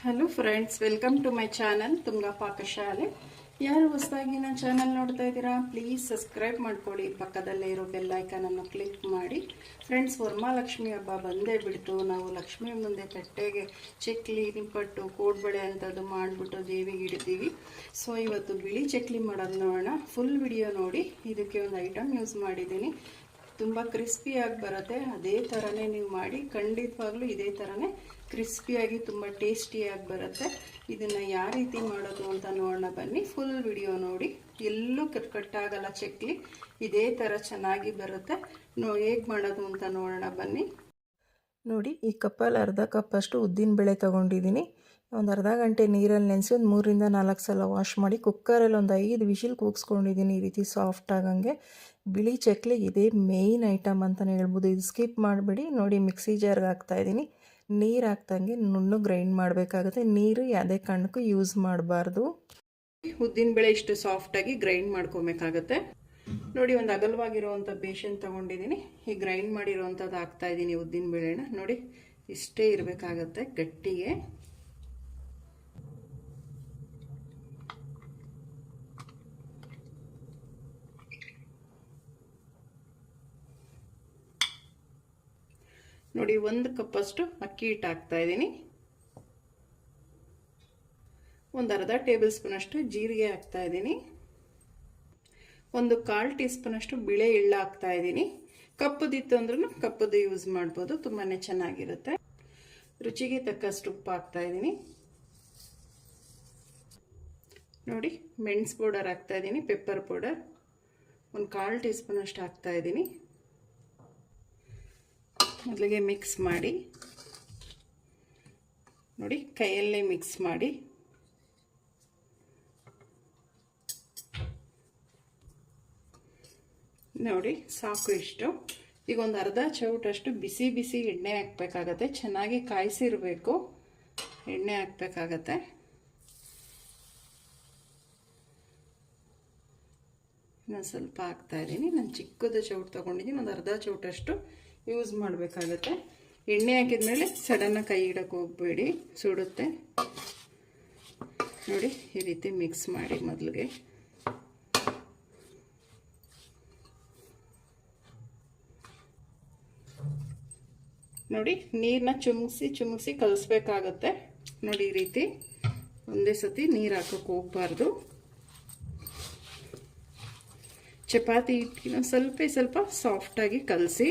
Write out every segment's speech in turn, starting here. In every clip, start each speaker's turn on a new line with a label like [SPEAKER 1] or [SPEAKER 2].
[SPEAKER 1] Hello friends, welcome to my channel Tunga Pakashale. ಯಾರು ಹೊಸದಾಗಿ ನನ್ನ ಚಾನಲ್ ನೋಡ್ತಾ ಇದ್ದೀರಾ, ಪ್ಲೀಸ್ ಸಬ್ಸ್ಕ್ರೈಬ್ ಮಾಡ್ಕೊಳ್ಳಿ. ಪಕ್ಕದಲ್ಲೇ ಇರೋ ಬೆಲ್ ಐಕಾನನ್ನು ಕ್ಲಿಕ್ ಮಾಡಿ. ಫ್ರೆಂಡ್ಸ್, ವರಮಹಾಲಕ್ಷ್ಮಿ ಹಬ್ಬ ಬಂದೇ ಬಿಡ್ತು. ನಾವು ಲಕ್ಷ್ಮಿ ಮುಂದೆ ತಟ್ಟೆಗೆ ಚಕ್ಲಿ, ನಿಪ್ಪಟ್ಟು, ಕೋಡ್ಬಳೆ ಅಂಥದ್ದು ಮಾಡಿಬಿಟ್ಟು ದೇವಿಗೆ ಇಡ್ತೀವಿ. ಸೊ ಇವತ್ತು ಬಿಳಿ ಚಕ್ಲಿ ಮಾಡೋದು ನೋಡೋಣ. ಫುಲ್ ವಿಡಿಯೋ ನೋಡಿ. ಇದಕ್ಕೆ ಒಂದು ಐಟಮ್ ಯೂಸ್ ಮಾಡಿದ್ದೀನಿ. ತುಂಬ ಕ್ರಿಸ್ಪಿಯಾಗಿ ಬರುತ್ತೆ. ಅದೇ ಥರನೇ ನೀವು ಮಾಡಿ, ಖಂಡಿತವಾಗ್ಲೂ ಇದೇ ಥರನೇ ಕ್ರಿಸ್ಪಿಯಾಗಿ ತುಂಬ ಟೇಸ್ಟಿಯಾಗಿ ಬರುತ್ತೆ. ಇದನ್ನು ಯಾವ ರೀತಿ ಮಾಡೋದು ಅಂತ ನೋಡೋಣ ಬನ್ನಿ. ಫುಲ್ ವಿಡಿಯೋ ನೋಡಿ. ಎಲ್ಲೂ ಕಟ್ಟಾಗಲ್ಲ ಚಕ್ಲಿ, ಇದೇ ಥರ ಚೆನ್ನಾಗಿ ಬರುತ್ತೆ. ಹೇಗೆ ಮಾಡೋದು ಅಂತ ನೋಡೋಣ ಬನ್ನಿ.
[SPEAKER 2] ನೋಡಿ, ಈ ಕಪ್ಪಲ್ಲಿ ಅರ್ಧ ಕಪ್ಪಷ್ಟು ಉದ್ದಿನಬೇಳೆ ತೊಗೊಂಡಿದ್ದೀನಿ. ಒಂದು ಅರ್ಧ ಗಂಟೆ ನೀರಲ್ಲಿ ನೆನೆಸಿ ಒಂದು 3ರಿಂದ 4 ಸಲ ವಾಶ್ ಮಾಡಿ ಕುಕ್ಕರಲ್ಲಿ ಒಂದು 5 ವಿಷಿಲ್ ಕೂಗಿಸ್ಕೊಂಡಿದ್ದೀನಿ. ಈ ರೀತಿ ಸಾಫ್ಟ್ ಆಗಂಗೆ. ಬಿಳಿ ಚಕ್ಲಿಗೆ ಇದೇ ಮೇಯ್ನ್ ಐಟಮ್ ಅಂತಲೇ ಹೇಳ್ಬೋದು. ಇದು ಸ್ಕಿಪ್ ಮಾಡಬೇಡಿ. ನೋಡಿ, ಮಿಕ್ಸಿ ಜಾರ್ಗೆ ಹಾಕ್ತಾಯಿದ್ದೀನಿ. ನೀರು ಹಾಕ್ದಂಗೆ ನುಣ್ಣು ಗ್ರೈಂಡ್ ಮಾಡಬೇಕಾಗುತ್ತೆ. ನೀರು ಯಾವುದೇ ಕಾರಣಕ್ಕೂ ಯೂಸ್ ಮಾಡಬಾರ್ದು.
[SPEAKER 1] ಉದ್ದಿನಬೇಳೆ ಇಷ್ಟು ಸಾಫ್ಟಾಗಿ ಗ್ರೈಂಡ್ ಮಾಡ್ಕೊಬೇಕಾಗತ್ತೆ. ನೋಡಿ, ಒಂದು ಅಗಲವಾಗಿರುವಂಥ ಬೇಷನ್ ತೊಗೊಂಡಿದ್ದೀನಿ. ಈ ಗ್ರೈಂಡ್ ಮಾಡಿರೋವಂಥದ್ದು ಹಾಕ್ತಾಯಿದ್ದೀನಿ ಉದ್ದಿನಬೇಳೆನ. ನೋಡಿ, ಇಷ್ಟೇ ಇರಬೇಕಾಗತ್ತೆ ಗಟ್ಟಿಗೆ. ನೋಡಿ, 1 ಕಪ್ಪಷ್ಟು ಅಕ್ಕಿ ಹಿಟ್ಟು ಹಾಕ್ತಾಯಿದ್ದೀನಿ. ಒಂದು ಅರ್ಧ ಟೇಬಲ್ ಸ್ಪೂನಷ್ಟು ಜೀರಿಗೆ ಹಾಕ್ತಾಯಿದ್ದೀನಿ. ಒಂದು 1/4 ಟೀ ಸ್ಪೂನಷ್ಟು ಬಿಳೆ ಎಳ್ಳು ಹಾಕ್ತಾಯಿದ್ದೀನಿ. ಕಪ್ಪದಿತ್ತು ಅಂದ್ರೂ ಕಪ್ಪದು ಯೂಸ್ ಮಾಡ್ಬೋದು, ತುಂಬಾ ಚೆನ್ನಾಗಿರುತ್ತೆ. ರುಚಿಗೆ ತಕ್ಕಷ್ಟು ಉಪ್ಪು ಹಾಕ್ತಾಯಿದ್ದೀನಿ. ನೋಡಿ, ಮೆಣಸು ಪೌಡರ್ ಹಾಕ್ತಾಯಿದ್ದೀನಿ. ಪೆಪ್ಪರ್ ಪೌಡರ್ ಒಂದು 1/4 ಟೀ ಸ್ಪೂನಷ್ಟು ಹಾಕ್ತಾಯಿದ್ದೀನಿ. ಮೊದಲಿಗೆ ಮಿಕ್ಸ್ ಮಾಡಿ. ನೋಡಿ, ಕೈಯಲ್ಲೇ ಮಿಕ್ಸ್ ಮಾಡಿ. ನೋಡಿ, ಸಾಕು ಇಷ್ಟು. ಈಗ ಒಂದು ಅರ್ಧ ಚೌಟಷ್ಟು ಬಿಸಿ ಬಿಸಿ ಎಣ್ಣೆ ಹಾಕಬೇಕಾಗತ್ತೆ. ಚೆನ್ನಾಗಿ ಕಾಯಿಸಿರಬೇಕು. ಎಣ್ಣೆ ಹಾಕಬೇಕಾಗತ್ತೆ. ನಾನು ಸ್ವಲ್ಪ ಹಾಕ್ತಾಯಿದ್ದೀನಿ. ನಾನು ಚಿಕ್ಕದು ಚೌಟ್ ತೊಗೊಂಡಿದ್ದೀನಿ. ಒಂದು ಅರ್ಧ ಚೌಟಷ್ಟು ಯೂಸ್ ಮಾಡಬೇಕಾಗತ್ತೆ. ಎಣ್ಣೆ ಹಾಕಿದ್ಮೇಲೆ ಸಡನ್ನಾಗಿ ಕೈ ಇಡಕ್ಕೆ ಹೋಗಬೇಡಿ, ಸುಡುತ್ತೆ. ನೋಡಿ, ಈ ರೀತಿ ಮಿಕ್ಸ್ ಮಾಡಿ ಮೊದಲಿಗೆ. ನೋಡಿ, ನೀರನ್ನ ಚುಮ್ಸಿ ಕಲಿಸ್ಬೇಕಾಗತ್ತೆ. ನೋಡಿ, ಈ ರೀತಿ ಒಂದೇ ಸತಿ ನೀರು ಹಾಕೋಕೆ ಹೋಗಬಾರ್ದು. ಚಪಾತಿ ಹಿಟ್ಟಿನ ಸ್ವಲ್ಪ ಸಾಫ್ಟಾಗಿ ಕಲಸಿ.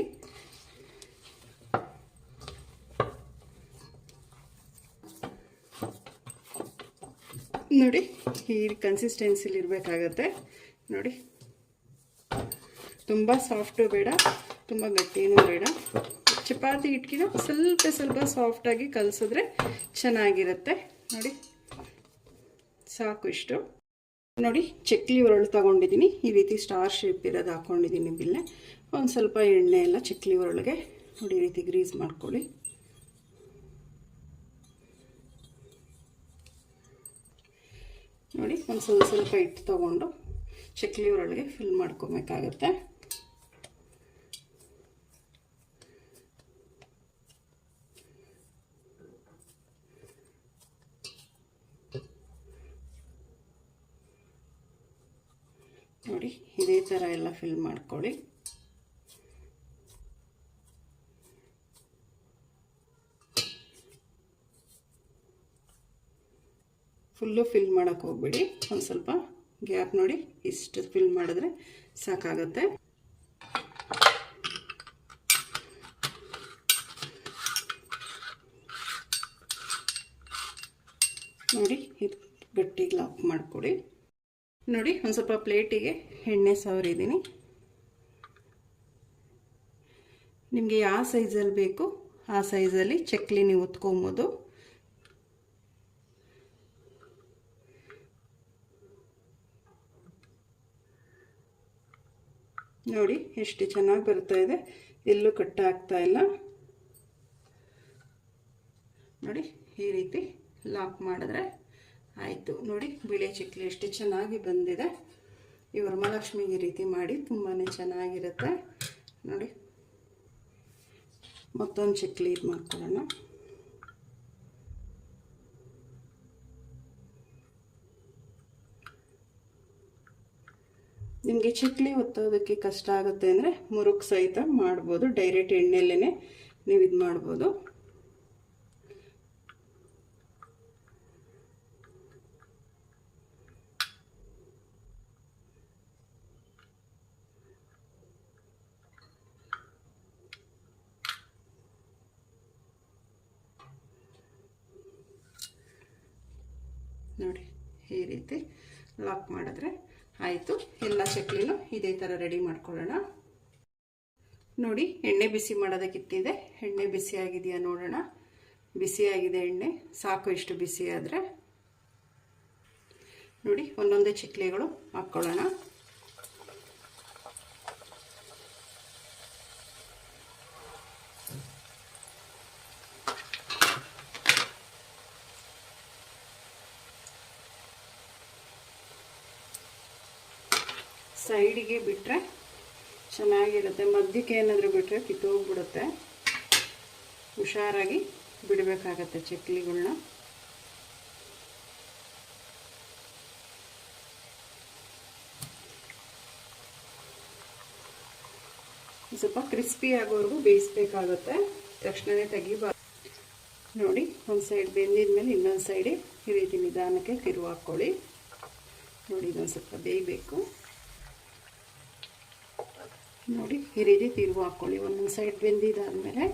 [SPEAKER 1] ನೋಡಿ, ಈ ಕನ್ಸಿಸ್ಟೆನ್ಸಿಲಿ ಇರಬೇಕಾಗತ್ತೆ. ನೋಡಿ, ತುಂಬ ಸಾಫ್ಟು ಬೇಡ, ತುಂಬ ಗಟ್ಟಿನೂ ಬೇಡ. ಚಪಾತಿ ಹಿಟ್ಟಿನ ಸ್ವಲ್ಪ ಸಾಫ್ಟಾಗಿ ಕಲಿಸಿದ್ರೆ ಚೆನ್ನಾಗಿರುತ್ತೆ. ನೋಡಿ, ಸಾಕು ಇಷ್ಟು. ನೋಡಿ, ಚಕ್ಲಿ ಒರಳು ತಗೊಂಡಿದ್ದೀನಿ. ಈ ರೀತಿ ಸ್ಟಾರ್ ಶೇಪ್ ಇರೋದು ಹಾಕ್ಕೊಂಡಿದ್ದೀನಿ ಬಿಲ್ಲೆ. ಒಂದು ಸ್ವಲ್ಪ ಎಣ್ಣೆ ಎಲ್ಲ ಚಕ್ಲಿ ಒರಳಿಗೆ ನೋಡಿ ಈ ರೀತಿ ಗ್ರೀಸ್ ಮಾಡ್ಕೊಳ್ಳಿ. ನೋಡಿ, ಒಂದು ಸ್ವಲ್ಪ ಹಿಟ್ಟು ತೊಗೊಂಡು ಚಕ್ಲಿ ಒರಳಿಗೆ ಫಿಲ್ ಮಾಡ್ಕೊಬೇಕಾಗತ್ತೆ. ನೋಡಿ, ಇದೇ ಥರ ಎಲ್ಲ ಫಿಲ್ ಮಾಡ್ಕೊಳ್ಳಿ. ಫುಲ್ಲು ಫಿಲ್ ಮಾಡೋಕ್ಕೆ ಹೋಗ್ಬೇಡಿ. ಒಂದು ಸ್ವಲ್ಪ ಗ್ಯಾಪ್ ನೋಡಿ, ಇಷ್ಟು ಫಿಲ್ ಮಾಡಿದ್ರೆ ಸಾಕಾಗುತ್ತೆ. ನೋಡಿ, ಇದು ಗಟ್ಟಿಗೆ ಲಾಕ್ ಮಾಡಿಕೊಡಿ. ನೋಡಿ, ಒಂದು ಸ್ವಲ್ಪ ಪ್ಲೇಟಿಗೆ ಎಣ್ಣೆ ಸವರಿದ್ದೀನಿ. ನಿಮಗೆ ಯಾವ ಸೈಜಲ್ಲಿ ಬೇಕು ಆ ಸೈಜಲ್ಲಿ ಚಕ್ಲಿ ನೀವು ಒತ್ಕೊಬೋದು. ನೋಡಿ, ಎಷ್ಟು ಚೆನ್ನಾಗಿ ಬರ್ತಾ ಇದೆ, ಎಲ್ಲೂ ಕಟ್ಟ ಆಗ್ತಾ ಇಲ್ಲ. ನೋಡಿ, ಈ ರೀತಿ ಲಾಕ್ ಮಾಡಿದ್ರೆ ಆಯಿತು. ನೋಡಿ, ಬಿಳಿ ಚಕ್ಲಿ ಎಷ್ಟು ಚೆನ್ನಾಗಿ ಬಂದಿದೆ. ಈ ವರಮಹಾಲಕ್ಷ್ಮಿಗೆ ಈ ರೀತಿ ಮಾಡಿ ತುಂಬಾ ಚೆನ್ನಾಗಿರುತ್ತೆ. ನೋಡಿ, ಮತ್ತೊಂದು ಚಕ್ಲಿ ಇದು ಮಾಡ್ಕೊಳ್ಳೋಣ. ನಿಮಗೆ ಚಕ್ಲಿ ಒತ್ತೋದಕ್ಕೆ ಕಷ್ಟ ಆಗುತ್ತೆ ಅಂದರೆ ಮುರುಕು ಸಹಿತ ಮಾಡ್ಬೋದು. ಡೈರೆಕ್ಟ್ ಎಣ್ಣೆಲ್ಲೇ ನೀವು ಇದು ಮಾಡ್ಬೋದು. ನೋಡಿ ಈ ರೀತಿ ಲಾಕ್ ಮಾಡಿದ್ರೆ ಆಯಿತು. ಎಲ್ಲ ಚಕ್ಲಿನೂ ಇದೇ ಥರ ರೆಡಿ ಮಾಡ್ಕೊಳ್ಳೋಣ. ನೋಡಿ ಎಣ್ಣೆ ಬಿಸಿ ಮಾಡೋದಕ್ಕಿಟ್ಟಿದೆ. ಎಣ್ಣೆ ಬಿಸಿ ಆಗಿದೆಯಾ ನೋಡೋಣ. ಬಿಸಿಯಾಗಿದೆ ಎಣ್ಣೆ, ಸಾಕು ಇಷ್ಟು ಬಿಸಿ ಆದರೆ. ನೋಡಿ ಒಂದೊಂದೇ ಚಕ್ಲಿಗಳು ಹಾಕ್ಕೊಳ್ಳೋಣ. ಸೈಡಿಗೆ ಬಿಟ್ಟರೆ ಚೆನ್ನಾಗಿರುತ್ತೆ. ಮಧ್ಯಕ್ಕೆ ಏನಾದರೂ ಬಿಟ್ಟರೆ ಕಿತ್ತೋಗ್ಬಿಡುತ್ತೆ. ಹುಷಾರಾಗಿ ಬಿಡಬೇಕಾಗತ್ತೆ ಚಕ್ಲಿಗಳನ್ನ. ಸ್ವಲ್ಪ ಕ್ರಿಸ್ಪಿ ಆಗೋವರೆಗೂ ಬೇಯಿಸ್ಬೇಕಾಗತ್ತೆ. ತಕ್ಷಣವೇ ತೆಗಿಬಾರ್ದು. ನೋಡಿ ಒಂದು ಸೈಡ್ ಬೆಂದಿದ ಮೇಲೆ ಇನ್ನೊಂದು ಸೈಡ್ ಈ ರೀತಿ ನಿಧಾನಕ್ಕೆ ತಿರುವು ಹಾಕ್ಕೊಳ್ಳಿ. ನೋಡಿ ಇದೊಂದು ಸ್ವಲ್ಪ ಬೇಯಬೇಕು. ನೋಡಿ ಈ ರೀತಿ ತಿರುವು ಹಾಕ್ಕೊಳ್ಳಿ. ಒಂದೊಂದು ಸೈಡ್ ಬೆಂದಿದ್ದಾದಮೇಲೆ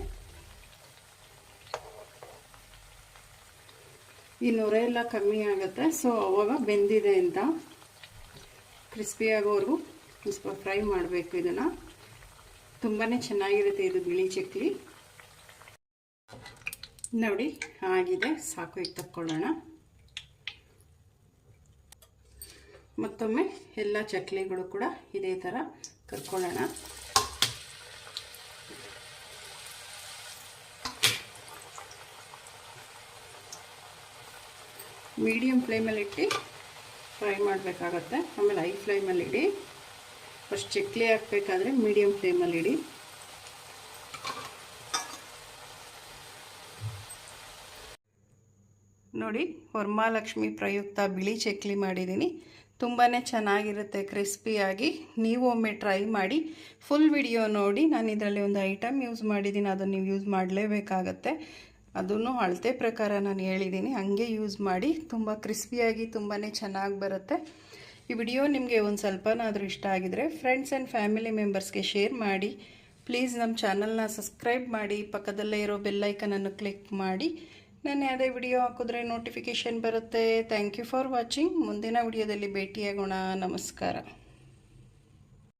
[SPEAKER 1] ಈ ನೊರೆ ಎಲ್ಲ ಕಮ್ಮಿ ಆಗುತ್ತೆ. ಸೊ ಅವಾಗ ಬೆಂದಿದೆ ಅಂತ ಕ್ರಿಸ್ಪಿ ಆಗೋವರೆಗೂ ಸ್ವಲ್ಪ ಫ್ರೈ ಮಾಡಬೇಕು. ಇದನ್ನು ತುಂಬಾ ಚೆನ್ನಾಗಿರುತ್ತೆ ಇದು ಬಿಳಿ ಚಕ್ಲಿ. ನೋಡಿ ಆಗಿದೆ, ಸಾಕು. ಈಗ ತಕ್ಕೊಳ್ಳೋಣ. ಮತ್ತೊಮ್ಮೆ ಎಲ್ಲ ಚಕ್ಲಿಗಳು ಕೂಡ ಇದೇ ಥರ ಕರ್ಕೊಳ್ಳೋಣ. ಮೀಡಿಯಮ್ ಫ್ಲೇಮಲ್ಲಿ ಇಟ್ಟು ಫ್ರೈ ಮಾಡಬೇಕಾಗತ್ತೆ. ಆಮೇಲೆ ಹೈ ಫ್ಲೇಮಲ್ಲಿ ಇಡಿ. ಫಸ್ಟ್ ಚಕ್ಲಿ ಹಾಕಬೇಕಾದ್ರೆ ಮೀಡಿಯಮ್ ಫ್ಲೇಮಲ್ಲಿ ಇಡಿ. ನೋಡಿ ವರಮಹಾಲಕ್ಷ್ಮಿ ಪ್ರಯುಕ್ತ ಬಿಳಿ ಚಕ್ಲಿ ಮಾಡಿದ್ದೀನಿ. ತುಂಬಾ ಚೆನ್ನಾಗಿರುತ್ತೆ ಕ್ರಿಸ್ಪಿಯಾಗಿ. ನೀವು ಒಮ್ಮೆ ಟ್ರೈ ಮಾಡಿ. ಫುಲ್ ವಿಡಿಯೋ ನೋಡಿ. ನಾನು ಇದರಲ್ಲಿ ಒಂದು ಐಟಮ್ ಯೂಸ್ ಮಾಡಿದ್ದೀನಿ, ಅದನ್ನು ನೀವು ಯೂಸ್ ಮಾಡಲೇಬೇಕಾಗತ್ತೆ. ಅದನ್ನು ಅಳತೆ ಪ್ರಕಾರ ನಾನು ಹೇಳಿದ್ದೀನಿ, ಹಂಗೆ ಯೂಸ್ ಮಾಡಿ. ತುಂಬ ಕ್ರಿಸ್ಪಿಯಾಗಿ ತುಂಬಾ ಚೆನ್ನಾಗಿ ಬರುತ್ತೆ. ಈ ವಿಡಿಯೋ ನಿಮಗೆ ಒಂದು ಸ್ವಲ್ಪನಾದರೂ ಇಷ್ಟ ಆಗಿದರೆ ಫ್ರೆಂಡ್ಸ್ ಆ್ಯಂಡ್ ಫ್ಯಾಮಿಲಿ ಮೆಂಬರ್ಸ್ಗೆ ಶೇರ್ ಮಾಡಿ. ಪ್ಲೀಸ್ ನಮ್ಮ ಚಾನಲ್ನ ಸಬ್ಸ್ಕ್ರೈಬ್ ಮಾಡಿ. ಪಕ್ಕದಲ್ಲೇ ಇರೋ ಬೆಲ್ಲೈಕನನ್ನು ಕ್ಲಿಕ್ ಮಾಡಿ. ನಾನು ಯಾವುದೇ ವಿಡಿಯೋ ಹಾಕಿದ್ರೆ ನೋಟಿಫಿಕೇಷನ್ ಬರುತ್ತೆ. Thank you for watching. ಮುಂದಿನ ವಿಡಿಯೋದಲ್ಲಿ ಭೇಟಿಯಾಗೋಣ. ನಮಸ್ಕಾರ.